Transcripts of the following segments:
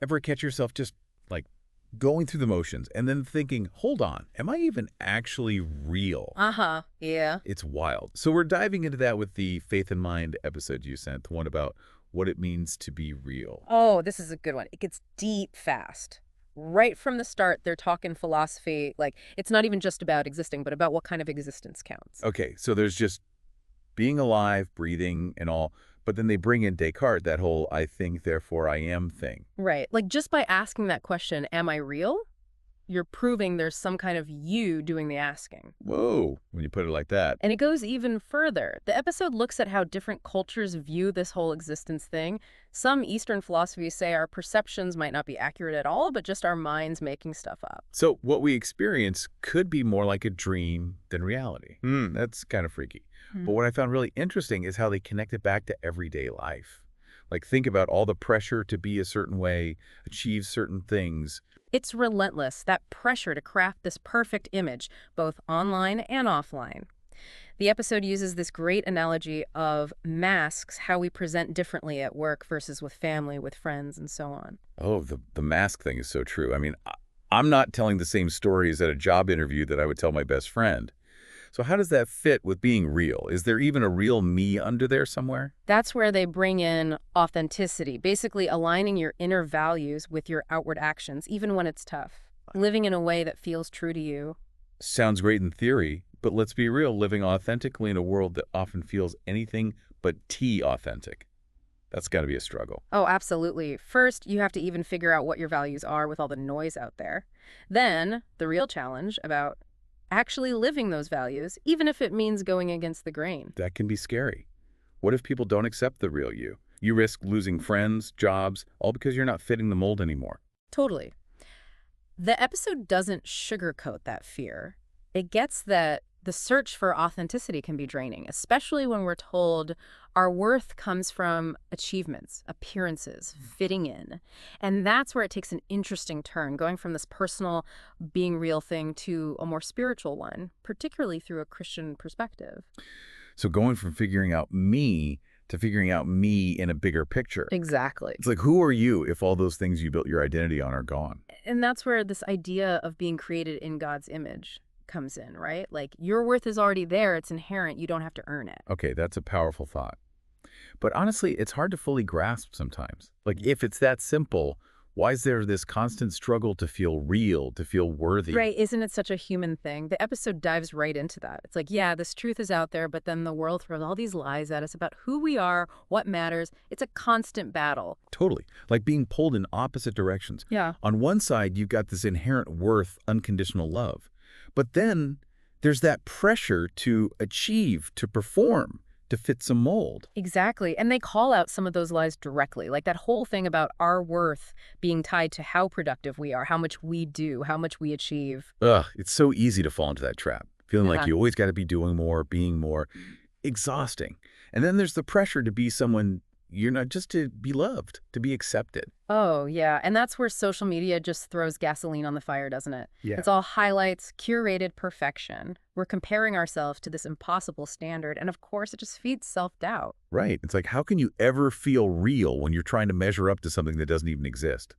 Ever catch yourself just like going through the motions and then thinking, hold on, am I even actually real? Uh-huh. Yeah. It's wild. So we're diving into that with the Faith in Mind episode you sent, the one about what it means to be real. Oh, this is a good one. It gets deep fast. Right from the start, they're talking philosophy. Like, it's not even just about existing, but about what kind of existence counts. Okay, so there's just being alive, breathing, and all, but then they bring in Descartes, that whole I think, therefore I am thing. Right. Like, just by asking that question, am I real? You're proving there's some kind of you doing the asking. Whoa, when you put it like that. And it goes even further. The episode looks at how different cultures view this whole existence thing. Some Eastern philosophies say our perceptions might not be accurate at all, but just our minds making stuff up. So what we experience could be more like a dream than reality. That's kind of freaky. Hmm. But what I found really interesting is how they connect it back to everyday life. Like think about all the pressure to be a certain way, achieve certain things. It's relentless, that pressure to craft this perfect image, both online and offline. The episode uses this great analogy of masks, how we present differently at work versus with family, with friends, and so on. Oh, the mask thing is so true. I mean, I'm not telling the same stories at a job interview that I would tell my best friend. So how does that fit with being real? Is there even a real me under there somewhere? That's where they bring in authenticity, basically aligning your inner values with your outward actions, even when it's tough. Living in a way that feels true to you. Sounds great in theory, but let's be real, living authentically in a world that often feels anything but authentic. That's got to be a struggle. Oh, absolutely. First, you have to even figure out what your values are with all the noise out there. Then, the real challenge about actually living those values, even if it means going against the grain. That can be scary. What if people don't accept the real you? You risk losing friends, jobs, all because you're not fitting the mold anymore. Totally. The episode doesn't sugarcoat that fear. It gets that the search for authenticity can be draining, especially when we're told our worth comes from achievements, appearances, fitting in. And that's where it takes an interesting turn, going from this personal, being real thing to a more spiritual one, particularly through a Christian perspective. So going from figuring out me to figuring out me in a bigger picture. Exactly. It's like, who are you if all those things you built your identity on are gone? And that's where this idea of being created in God's image comes in, right? Like your worth is already there, it's inherent, you don't have to earn it. Okay, that's a powerful thought. But honestly, it's hard to fully grasp sometimes. Like, if it's that simple, why is there this constant struggle to feel real, to feel worthy? Right, isn't it such a human thing? The episode dives right into that. It's like, yeah, this truth is out there, but then the world throws all these lies at us about who we are, what matters. It's a constant battle. Totally. Like being pulled in opposite directions. Yeah. On one side, you've got this inherent worth, unconditional love. But then there's that pressure to achieve, to perform, to fit some mold. Exactly. And they call out some of those lies directly, like that whole thing about our worth being tied to how productive we are, how much we do, how much we achieve. Ugh, it's so easy to fall into that trap. Feeling like Yeah. you always got to be doing more, being more. Exhausting. And then there's the pressure to be someone you're not, just to be loved, to be accepted. Oh, yeah. And that's where social media just throws gasoline on the fire, doesn't it? Yeah. It's all highlights, curated perfection. We're comparing ourselves to this impossible standard. And of course, it just feeds self-doubt. Right. It's like, how can you ever feel real when you're trying to measure up to something that doesn't even exist?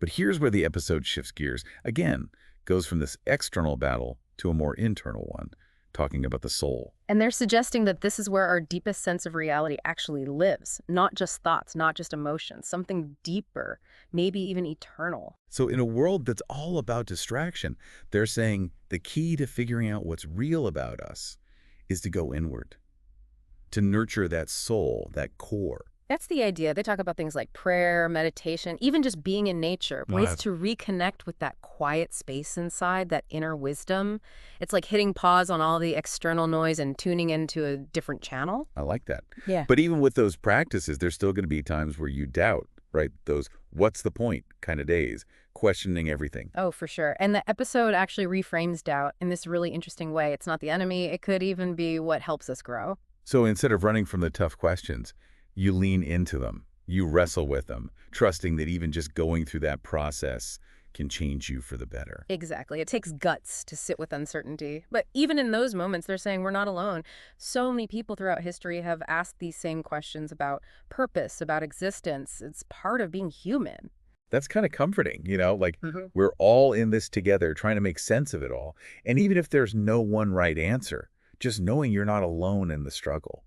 But here's where the episode shifts gears. Again, goes from this external battle to a more internal one, talking about the soul. And they're suggesting that this is where our deepest sense of reality actually lives. Not just thoughts, not just emotions, something deeper, maybe even eternal. So in a world that's all about distraction, they're saying the key to figuring out what's real about us is to go inward, to nurture that soul, that core. That's the idea. They talk about things like prayer, meditation, even just being in nature, ways to reconnect with that quiet space inside, that inner wisdom. It's like hitting pause on all the external noise and tuning into a different channel. I like that. Yeah. But even with those practices, there's still going to be times where you doubt, right? Those what's the point kind of days, questioning everything. Oh, for sure. And the episode actually reframes doubt in this really interesting way. It's not the enemy. It could even be what helps us grow. So instead of running from the tough questions, you lean into them. You wrestle with them, trusting that even just going through that process can change you for the better. Exactly. It takes guts to sit with uncertainty. But even in those moments, they're saying we're not alone. So many people throughout history have asked these same questions about purpose, about existence. It's part of being human. That's kind of comforting, like Hmm. we're all in this together trying to make sense of it all. And even if there's no one right answer, just knowing you're not alone in the struggle,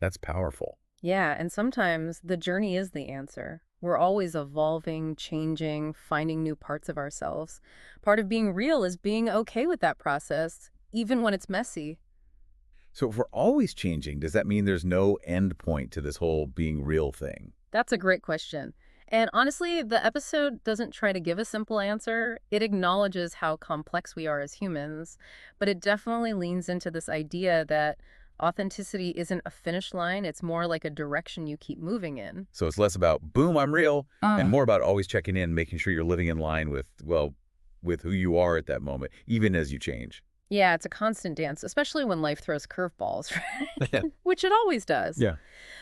that's powerful. Yeah, and sometimes the journey is the answer. We're always evolving, changing, finding new parts of ourselves. Part of being real is being okay with that process, even when it's messy. So if we're always changing, does that mean there's no end point to this whole being real thing? That's a great question. And honestly, the episode doesn't try to give a simple answer. It acknowledges how complex we are as humans, but it definitely leans into this idea that authenticity isn't a finish line, it's more like a direction you keep moving in. So it's less about, boom, I'm real, and Uh, more about always checking in, making sure you're living in line with, well, with who you are at that moment, even as you change. Yeah, it's a constant dance, especially when life throws curveballs, Yeah. right? Which it always does. Yeah.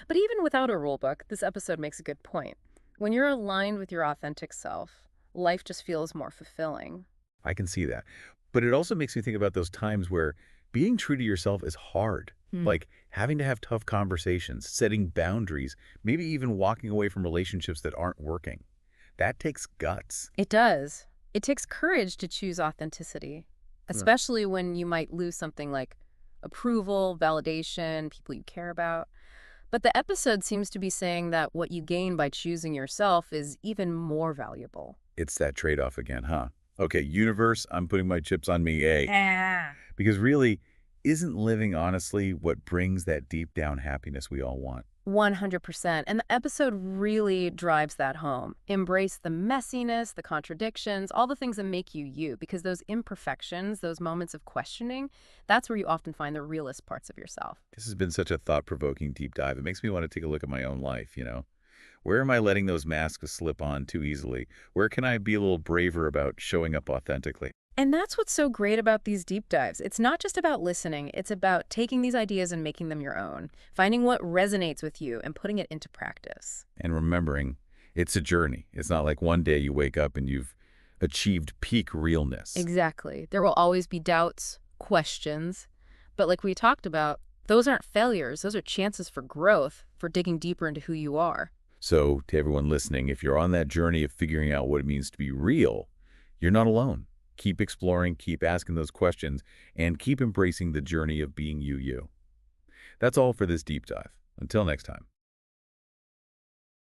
But even without a rule book, this episode makes a good point. When you're aligned with your authentic self, life just feels more fulfilling. I can see that. But it also makes me think about those times where being true to yourself is hard. Hmm. Like having to have tough conversations, setting boundaries, maybe even walking away from relationships that aren't working. That takes guts. It does. It takes courage to choose authenticity, Yeah. especially when you might lose something like approval, validation, people you care about. But the episode seems to be saying that what you gain by choosing yourself is even more valuable. It's that trade-off again, huh? Okay, universe, I'm putting my chips on me, A. Ah. Because really, isn't living honestly what brings that deep down happiness we all want? 100%. And the episode really drives that home. Embrace the messiness, the contradictions, all the things that make you you, because those imperfections, those moments of questioning, that's where you often find the realest parts of yourself. This has been such a thought-provoking deep dive. It makes me want to take a look at my own life. Where am I letting those masks slip on too easily? Where can I be a little braver about showing up authentically? And that's what's so great about these deep dives. It's not just about listening, it's about taking these ideas and making them your own, finding what resonates with you and putting it into practice. And remembering, it's a journey. It's not like one day you wake up and you've achieved peak realness. Exactly. There will always be doubts, questions, but like we talked about, those aren't failures. Those are chances for growth, for digging deeper into who you are. So, to everyone listening, if you're on that journey of figuring out what it means to be real, you're not alone. Keep exploring, keep asking those questions, and keep embracing the journey of being you. That's all for this deep dive. Until next time.